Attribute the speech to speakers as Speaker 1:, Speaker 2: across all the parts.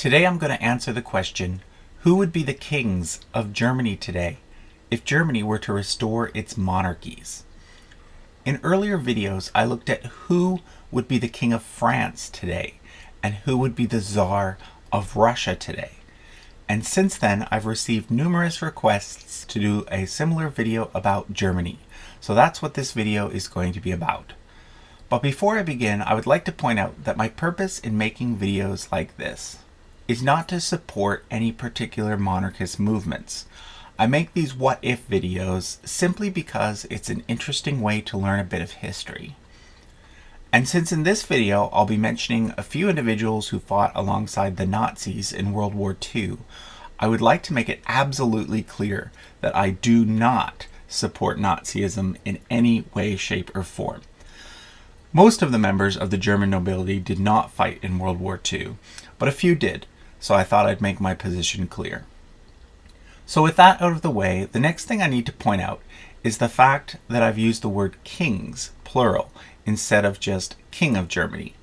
Speaker 1: Today I'm going to answer the question, who would be the kings of Germany today if Germany were to restore its monarchies? In earlier videos, I looked at who would be the king of France today and who would be the Tsar of Russia today. And since then, I've received numerous requests to do a similar video about Germany. So that's what this video is going to be about. But before I begin, I would like to point out that my purpose in making videos like this is not to support any particular monarchist movements. I make these what-if videos simply because it's an interesting way to learn a bit of history. And since in this video I'll be mentioning a few individuals who fought alongside the Nazis in World War II, I would like to make it absolutely clear that I do not support Nazism in any way, shape, or form. Most of the members of the German nobility did not fight in World War II, but a few did, so I thought I'd make my position clear. So with that out of the way, the next thing I need to point out is the fact that I've used the word kings, plural, instead of just king of Germany.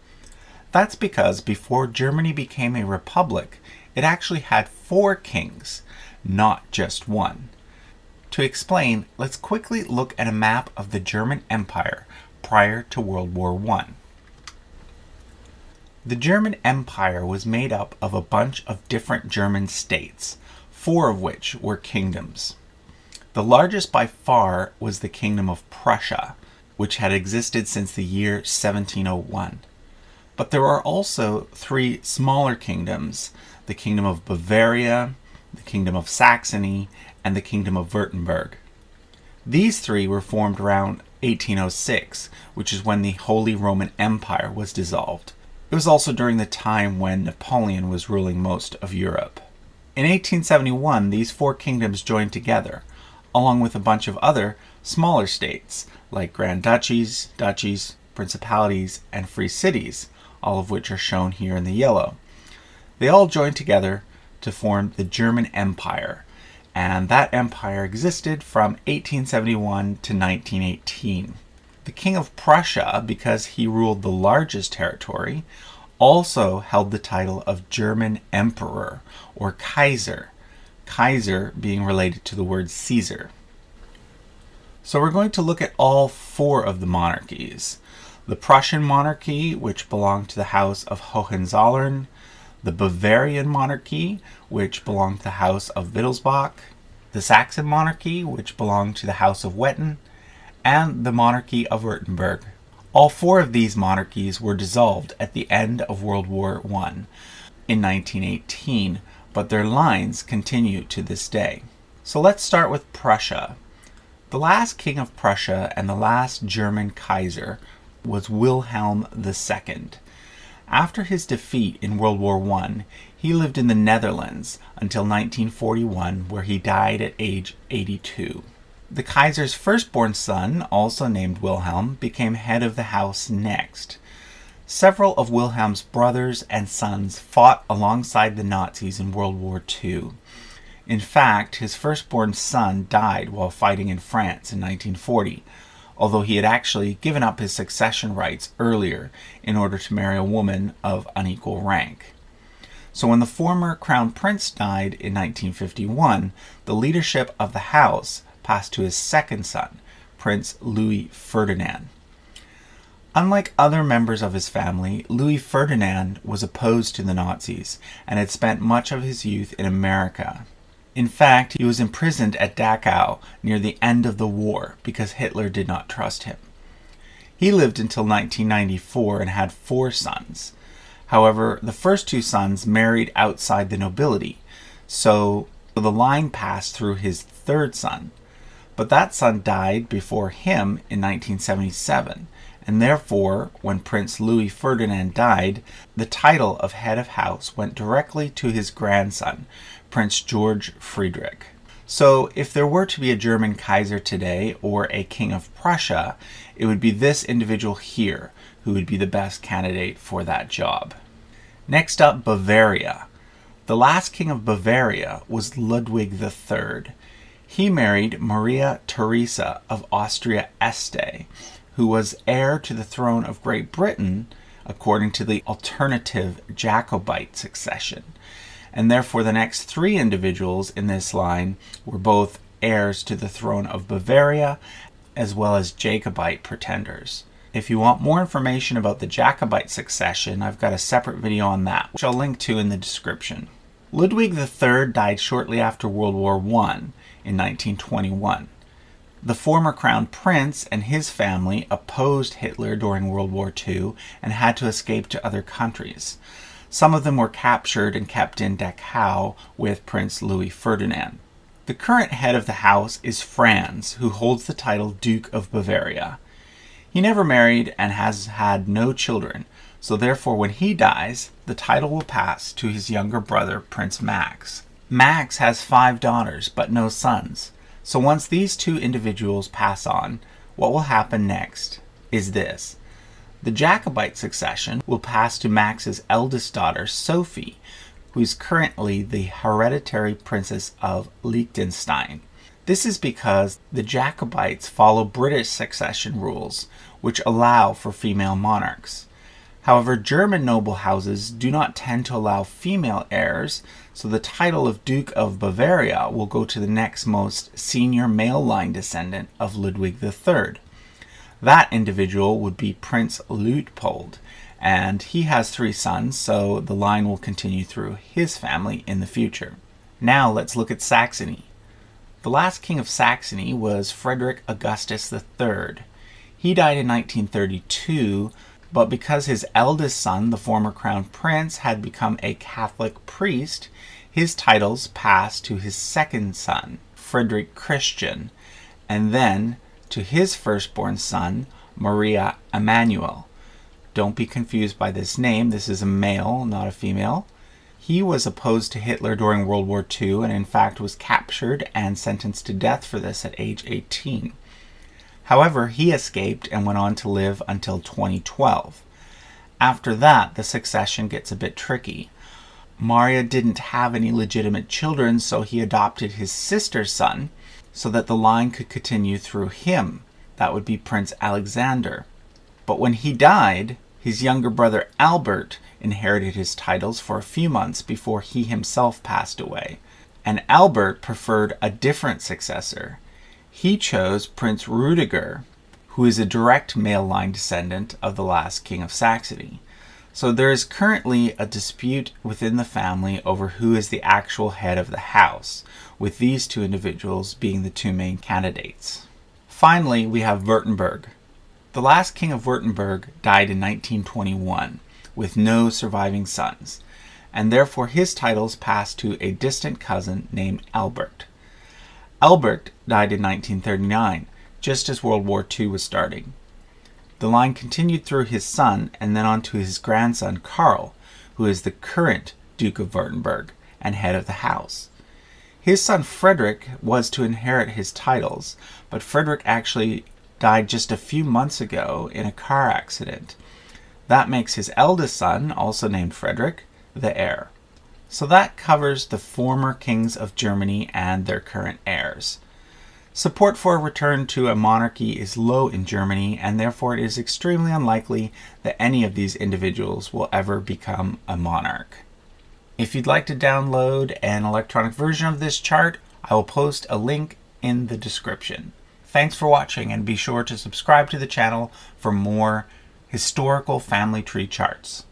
Speaker 1: That's because before Germany became a republic, it actually had 4 kings, not just one. To explain, let's quickly look at a map of the German Empire prior to World War I. The German Empire was made up of a bunch of different German states, 4 of which were kingdoms. The largest by far was the Kingdom of Prussia, which had existed since the year 1701. But there are also 3 smaller kingdoms, the Kingdom of Bavaria, the Kingdom of Saxony, and the Kingdom of Württemberg. These 3 were formed around 1806, which is when the Holy Roman Empire was dissolved. It was also during the time when Napoleon was ruling most of Europe. In 1871, these 4 kingdoms joined together, along with a bunch of other smaller states, like Grand Duchies, Duchies, Principalities, and Free Cities, all of which are shown here in the yellow. They all joined together to form the German Empire, and that empire existed from 1871 to 1918. The King of Prussia, because he ruled the largest territory, also held the title of German Emperor, or Kaiser, Kaiser being related to the word Caesar. So we're going to look at all 4 of the monarchies. The Prussian monarchy, which belonged to the House of Hohenzollern, the Bavarian monarchy, which belonged to the House of Wittelsbach, the Saxon monarchy, which belonged to the House of Wettin, and the monarchy of Württemberg. All 4 of these monarchies were dissolved at the end of World War I in 1918, but their lines continue to this day. So let's start with Prussia. The last king of Prussia and the last German Kaiser was Wilhelm II. After his defeat in World War I, he lived in the Netherlands until 1941, where he died at age 82. The Kaiser's firstborn son, also named Wilhelm, became head of the house next. Several of Wilhelm's brothers and sons fought alongside the Nazis in World War II. In fact, his firstborn son died while fighting in France in 1940, although he had actually given up his succession rights earlier in order to marry a woman of unequal rank. So when the former crown prince died in 1951, the leadership of the house passed to his second son, Prince Louis Ferdinand. Unlike other members of his family, Louis Ferdinand was opposed to the Nazis and had spent much of his youth in America. In fact, he was imprisoned at Dachau near the end of the war because Hitler did not trust him. He lived until 1994 and had 4 sons. However, the first 2 sons married outside the nobility, so the line passed through his 3rd son. But that son died before him in 1977, and therefore, when Prince Louis Ferdinand died, the title of head of house went directly to his grandson, Prince George Friedrich. So if there were to be a German Kaiser today, or a King of Prussia, it would be this individual here who would be the best candidate for that job. Next up, Bavaria. The last king of Bavaria was Ludwig III. He married Maria Theresa of Austria-Este, who was heir to the throne of Great Britain according to the alternative Jacobite succession. And therefore the next three individuals in this line were both heirs to the throne of Bavaria, as well as Jacobite pretenders. If you want more information about the Jacobite succession, I've got a separate video on that, which I'll link to in the description. Ludwig III died shortly after World War I in 1921. The former crown prince and his family opposed Hitler during World War II and had to escape to other countries. Some of them were captured and kept in Dachau with Prince Louis Ferdinand. The current head of the house is Franz, who holds the title Duke of Bavaria. He never married and has had no children, so therefore when he dies, the title will pass to his younger brother, Prince Max. Max has 5 daughters, but no sons. So once these two individuals pass on, what will happen next is this. The Jacobite succession will pass to Max's eldest daughter, Sophie, who is currently the hereditary princess of Liechtenstein. This is because the Jacobites follow British succession rules, which allow for female monarchs. However, German noble houses do not tend to allow female heirs, so the title of Duke of Bavaria will go to the next most senior male line descendant of Ludwig III. That individual would be Prince Luitpold, and he has 3 sons, so the line will continue through his family in the future. Now let's look at Saxony. The last king of Saxony was Frederick Augustus III. He died in 1932, but because his eldest son, the former crown prince, had become a Catholic priest, his titles passed to his second son, Frederick Christian, and then to his firstborn son, Maria Emmanuel. Don't be confused by this name. This is a male, not a female. He was opposed to Hitler during World War II and in fact was captured and sentenced to death for this at age 18. However, he escaped and went on to live until 2012. After that, the succession gets a bit tricky. Maria didn't have any legitimate children, so he adopted his sister's son so that the line could continue through him. That would be Prince Alexander. But when he died, his younger brother Albert inherited his titles for a few months before he himself passed away. And Albert preferred a different successor. He chose Prince Rüdiger, who is a direct male line descendant of the last king of Saxony. So there is currently a dispute within the family over who is the actual head of the house, with these two individuals being the 2 main candidates. Finally, we have Württemberg. The last king of Württemberg died in 1921, with no surviving sons, and therefore his titles passed to a distant cousin named Albert. Albert died in 1939, just as World War II was starting. The line continued through his son and then on to his grandson Karl, who is the current Duke of Württemberg and head of the house. His son Frederick was to inherit his titles, but Frederick actually died just a few months ago in a car accident. That makes his eldest son, also named Frederick, the heir. So that covers the former kings of Germany and their current heirs. Support for a return to a monarchy is low in Germany, and therefore it is extremely unlikely that any of these individuals will ever become a monarch. If you'd like to download an electronic version of this chart, I will post a link in the description. Thanks for watching, and be sure to subscribe to the channel for more historical family tree charts.